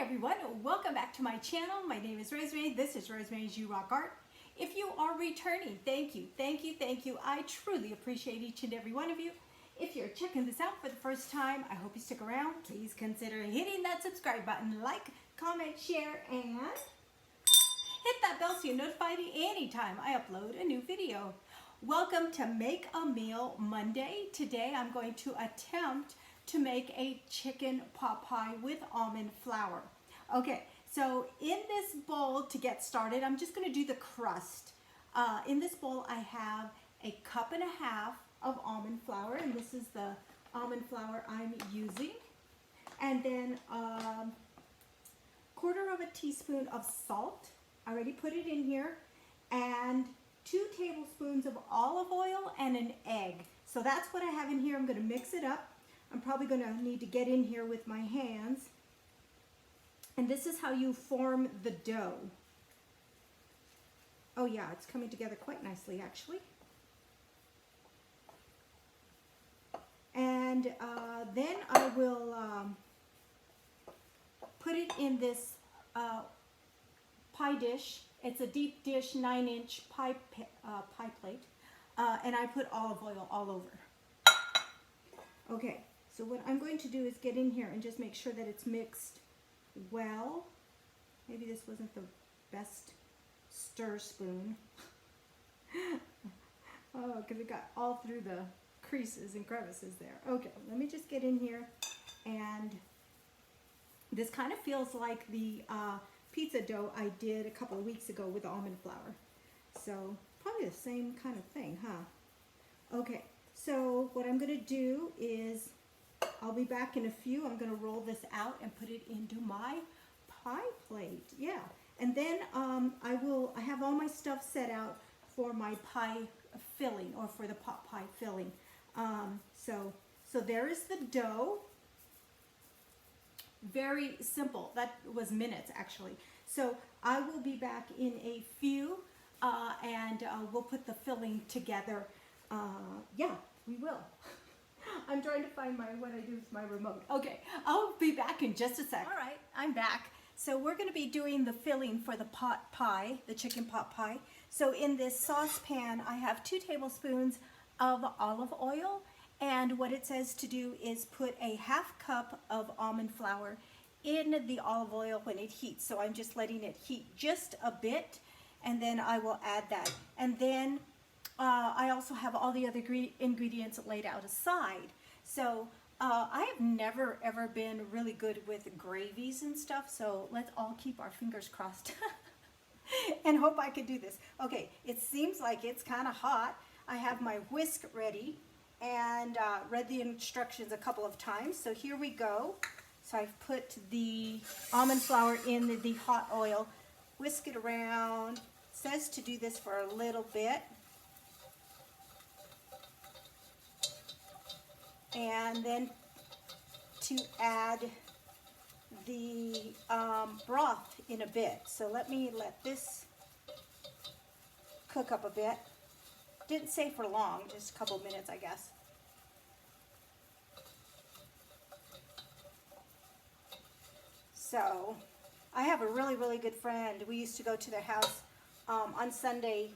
everyone, welcome back to my channel. My name is Rosemary. This is Rosemary's You Rock Art. If you are returning, thank you, thank you, thank you. I truly appreciate each and every one of you. If you're checking this out for the first time, I hope you stick around. Please consider hitting that subscribe button, like, comment, share, and hit that bell so you're notified anytime I upload a new video. Welcome to Make a Meal Monday. Today I'm going to attempt to make a chicken pot pie with almond flour. Okay, so in this bowl, to get started, I'm just going to do the crust. In this bowl I have a cup and a half of almond flour, and this is the almond flour I'm using. And then quarter of a teaspoon of salt. I already put it in here. And 2 tablespoons of olive oil and an egg. So that's what I have in here. I'm going to mix it up. I'm probably going to need to get in here with my hands. And this is how you form the dough. Oh yeah, it's coming together quite nicely actually. And then I will put it in this pie dish. It's a deep dish 9-inch pie plate. And I put olive oil all over. Okay. So what I'm going to do is get in here and just make sure that it's mixed well. Maybe this wasn't the best stir spoon. Oh, because it got all through the creases and crevices there. Okay, let me just get in here. And this kind of feels like the pizza dough I did a couple of weeks ago with almond flour. So probably the same kind of thing, huh? Okay, so what I'm going to do is I'll be back in a few. I'm going to roll this out and put it into my pie plate. Yeah. And then I have all my stuff set out for my pie filling, or for the pot pie filling. So there is the dough. Very simple. That was minutes actually. So I will be back in a few and we'll put the filling together. Yeah, we will. I'm trying to find what I do with my remote. Okay, I'll be back in just a sec. All right, I'm back. So we're going to be doing the filling for the pot pie, the chicken pot pie. So in this saucepan, I have 2 tablespoons of olive oil. And what it says to do is put a ½ cup of almond flour in the olive oil when it heats. So I'm just letting it heat just a bit, and then I will add that. And then I also have all the other ingredients laid out aside. So I have never ever been really good with gravies and stuff, so let's all keep our fingers crossed and hope I can do this. Okay, it seems like it's kind of hot. I have my whisk ready and read the instructions a couple of times, so here we go. So I've put the almond flour in the hot oil, whisk it around. It says to do this for a little bit. And then to add the broth in a bit. So let this cook up a bit. Didn't say for long, just a couple of minutes I guess. So I have a really, really good friend. We used to go to their house on Sunday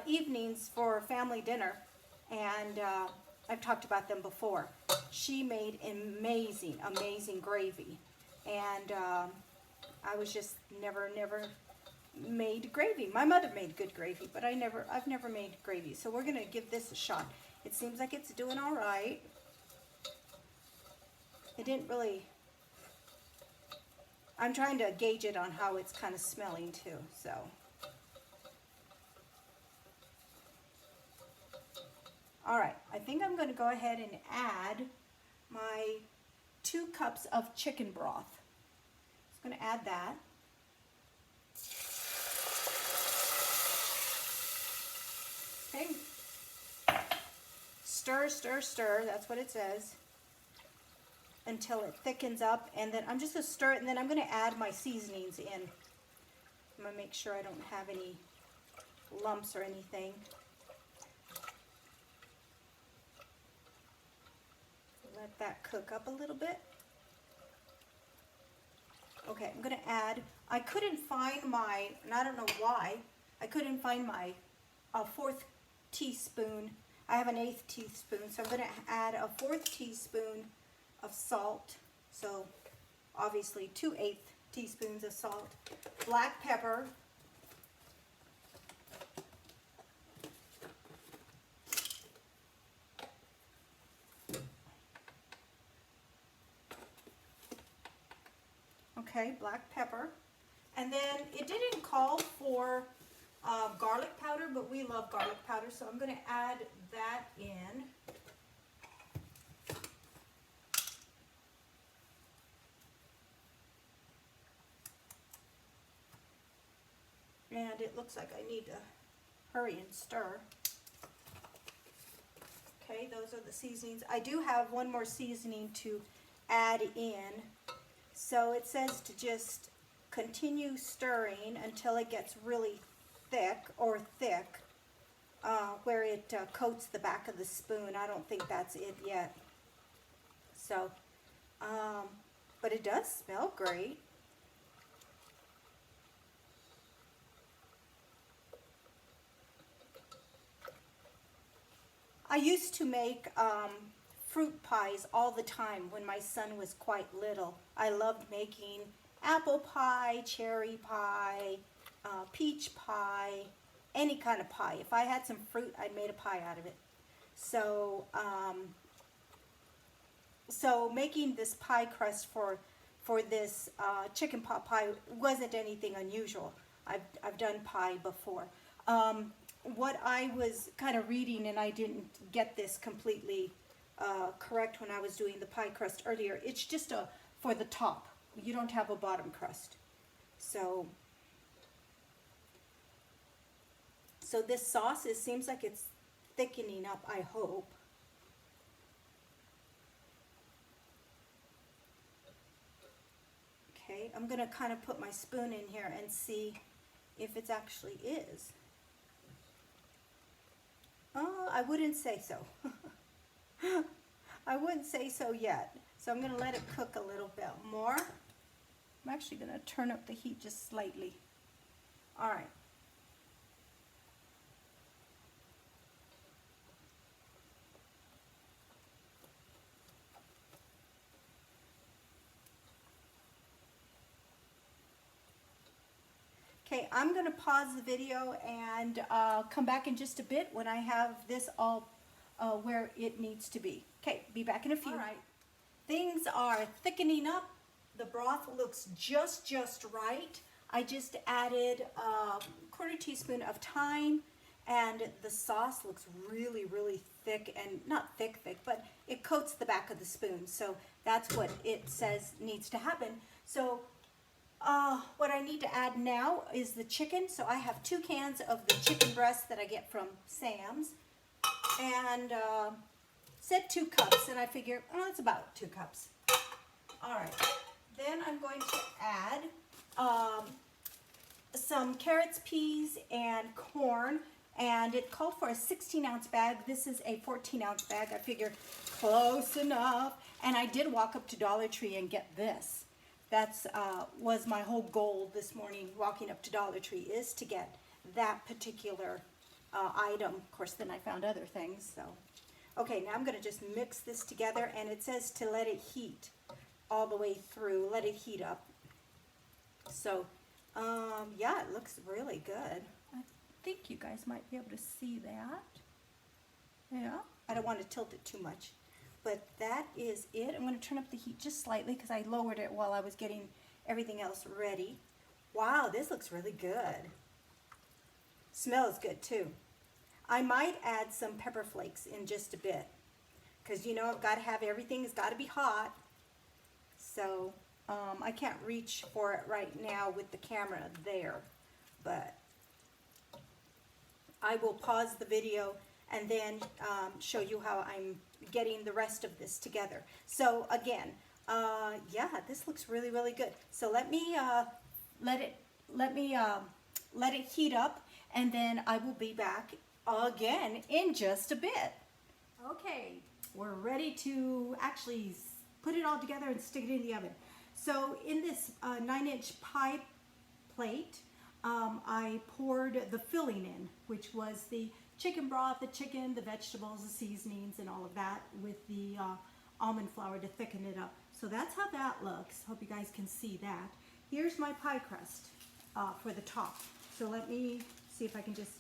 evenings for family dinner, and I've talked about them before. She made amazing, amazing gravy, and I was just never made gravy. My mother made good gravy, but I've never made gravy. So we're gonna give this a shot. It seems like it's doing all right. It didn't really. I'm trying to gauge it on how it's kind of smelling too. So. All right, I think I'm going to go ahead and add my 2 cups of chicken broth. I'm going to add that. Okay. Stir, stir, stir. That's what it says. Until it thickens up. And then I'm just going to stir it, and then I'm going to add my seasonings in. I'm going to make sure I don't have any lumps or anything. Let that cook up a little bit. Okay, I'm gonna add, I couldn't find my, and I don't know why, I couldn't find my fourth teaspoon. I have an eighth teaspoon, so I'm gonna add a fourth teaspoon of salt. So obviously 2/8 teaspoons of salt. Black pepper. Okay, black pepper. And then it didn't call for garlic powder, but we love garlic powder, so I'm going to add that in. And it looks like I need to hurry and stir. Okay, those are the seasonings. I do have one more seasoning to add in. So it says to just continue stirring until it gets really thick, where it coats the back of the spoon. I don't think that's it yet. So, but it does smell great. I used to make fruit pies all the time when my son was quite little. I loved making apple pie, cherry pie, peach pie, any kind of pie. If I had some fruit, I made a pie out of it. So, so making this pie crust for this chicken pot pie wasn't anything unusual. I've done pie before. What I was kind of reading, and I didn't get this completely correct when I was doing the pie crust earlier, it's just for the top. You don't have a bottom crust. So this sauce, it seems like it's thickening up, I hope. Okay, I'm going to kind of put my spoon in here and see if it actually is. I wouldn't say so. I wouldn't say so yet. So I'm going to let it cook a little bit more. I'm actually going to turn up the heat just slightly. All right. Okay, I'm going to pause the video and come back in just a bit when I have this all where it needs to be. Okay, be back in a few. All right, things are thickening up. The broth looks just right. I just added a quarter teaspoon of thyme, and the sauce looks really thick, and not thick, but it coats the back of the spoon. So that's what it says needs to happen. So what I need to add now is the chicken. So I have 2 cans of the chicken breast that I get from Sam's, and said 2 cups, and I figure, oh, it's about 2 cups. All right, then I'm going to add some carrots, peas, and corn, and it called for a 16-ounce bag. This is a 14-ounce bag. I figure close enough, and I did walk up to Dollar Tree and get this. That's was my whole goal this morning, walking up to Dollar Tree, is to get that particular item. Of course, then I found other things. So, okay, now I'm going to just mix this together, and it says to let it heat all the way through, let it heat up. So, yeah, it looks really good. I think you guys might be able to see that. Yeah, I don't want to tilt it too much. But that is it. I'm going to turn up the heat just slightly because I lowered it while I was getting everything else ready. Wow, this looks really good. Smells good too. I might add some pepper flakes in just a bit because, you know, I've got to have everything, it's got to be hot. So I can't reach for it right now with the camera there, but I will pause the video and then show you how I'm getting the rest of this together. So again, yeah, this looks really good. So let me let it heat up, and then I will be back again in just a bit. Okay, we're ready to actually put it all together and stick it in the oven. So in this 9-inch pie plate, I poured the filling in, which was the chicken broth, the chicken, the vegetables, the seasonings, and all of that with the almond flour to thicken it up. So that's how that looks. Hope you guys can see that. Here's my pie crust for the top. So let me see if I can just,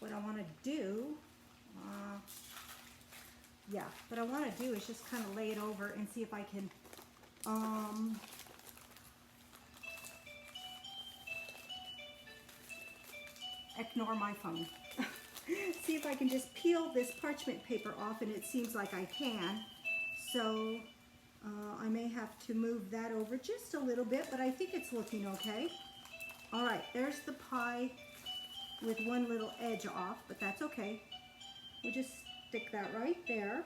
what I want to do, yeah, what I want to do is just kind of lay it over and see if I can, ignore my phone. See if I can just peel this parchment paper off, and it seems like I can. So I may have to move that over just a little bit, but I think it's looking okay. All right, there's the pie with one little edge off, but that's okay. We'll just stick that right there.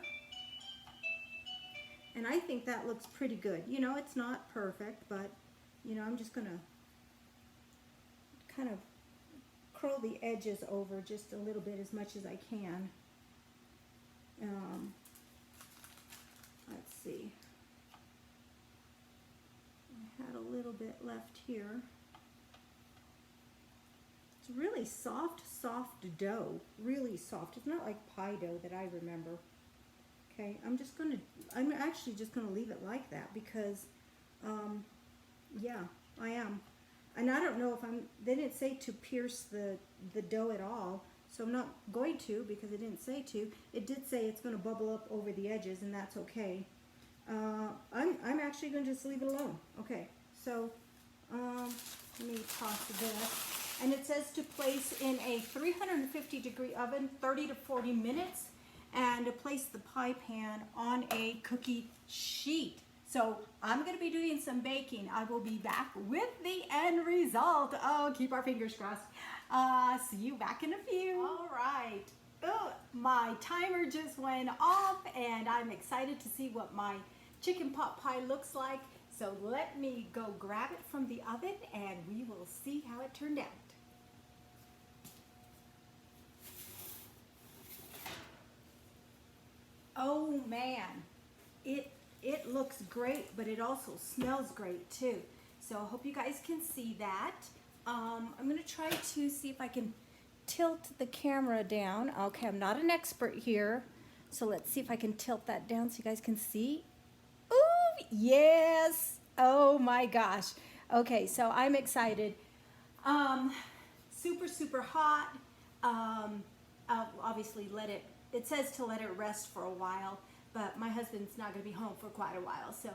And I think that looks pretty good. You know, it's not perfect, but, you know, I'm just going to kind of curl the edges over just a little bit, as much as I can. Let's see. I had a little bit left here. It's really soft dough. Really soft. It's not like pie dough that I remember. Okay, I'm actually just gonna leave it like that because, yeah, I am. And I don't know if they didn't say to pierce the dough at all, so I'm not going to because it didn't say to. It did say it's gonna bubble up over the edges, and that's okay. I'm actually gonna just leave it alone. Okay, so, let me toss this. And it says to place in a 350-degree oven 30 to 40 minutes and to place the pie pan on a cookie sheet. So I'm going to be doing some baking. I will be back with the end result. Oh, keep our fingers crossed. See you back in a few. All right. Oh, my timer just went off, and I'm excited to see what my chicken pot pie looks like. So let me go grab it from the oven, and we will see how it turned out. Oh man, it looks great, but it also smells great too. So I hope you guys can see that. I'm gonna try to see if I can tilt the camera down. Okay, I'm not an expert here, so let's see if I can tilt that down so you guys can see. Ooh, yes! Oh my gosh. Okay, so I'm excited. Super hot. I'll obviously it says to let it rest for a while, but my husband's not going to be home for quite a while, so,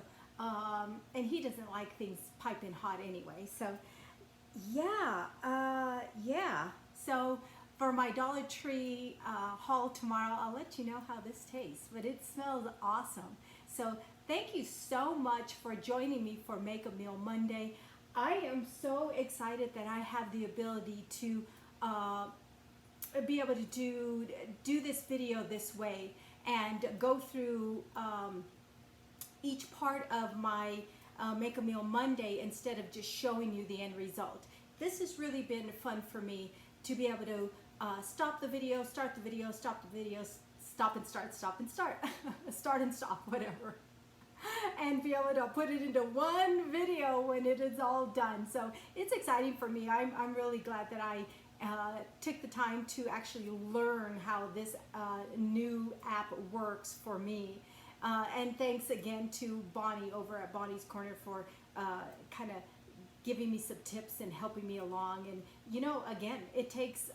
and he doesn't like things piping hot anyway, so, yeah. So, for my Dollar Tree haul tomorrow, I'll let you know how this tastes, but it smells awesome. So, thank you so much for joining me for Make a Meal Monday. I am so excited that I have the ability to be able to do this video this way and go through each part of my Make a Meal Monday instead of just showing you the end result. This has really been fun for me to be able to stop the video, start the video, stop the video, stop and start, stop and start, start and stop, whatever, and be able to put it into one video when it is all done. So it's exciting for me. I'm really glad that I took the time to actually learn how this new app works for me. And thanks again to Bonnie over at Bonnie's Corner for kind of giving me some tips and helping me along. And you know, again, it takes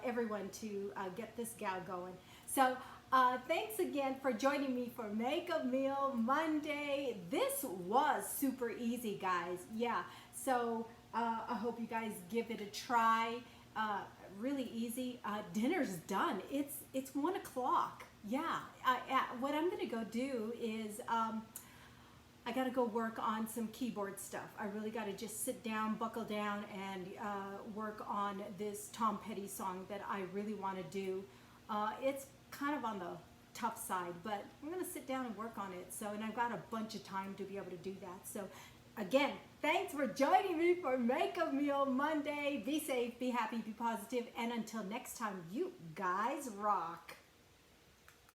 everyone to get this gal going. So thanks again for joining me for Make a Meal Monday. This was super easy, guys. Yeah, so I hope you guys give it a try. Really easy. Dinner's done. It's 1 o'clock. Yeah. What I'm gonna go do is I gotta go work on some keyboard stuff. I really gotta just sit down, buckle down, and work on this Tom Petty song that I really want to do. It's kind of on the tough side, but I'm gonna sit down and work on it. So, and I've got a bunch of time to be able to do that. So. Again, thanks for joining me for Make a Meal Monday. Be safe, be happy, be positive, and until next time, you guys rock.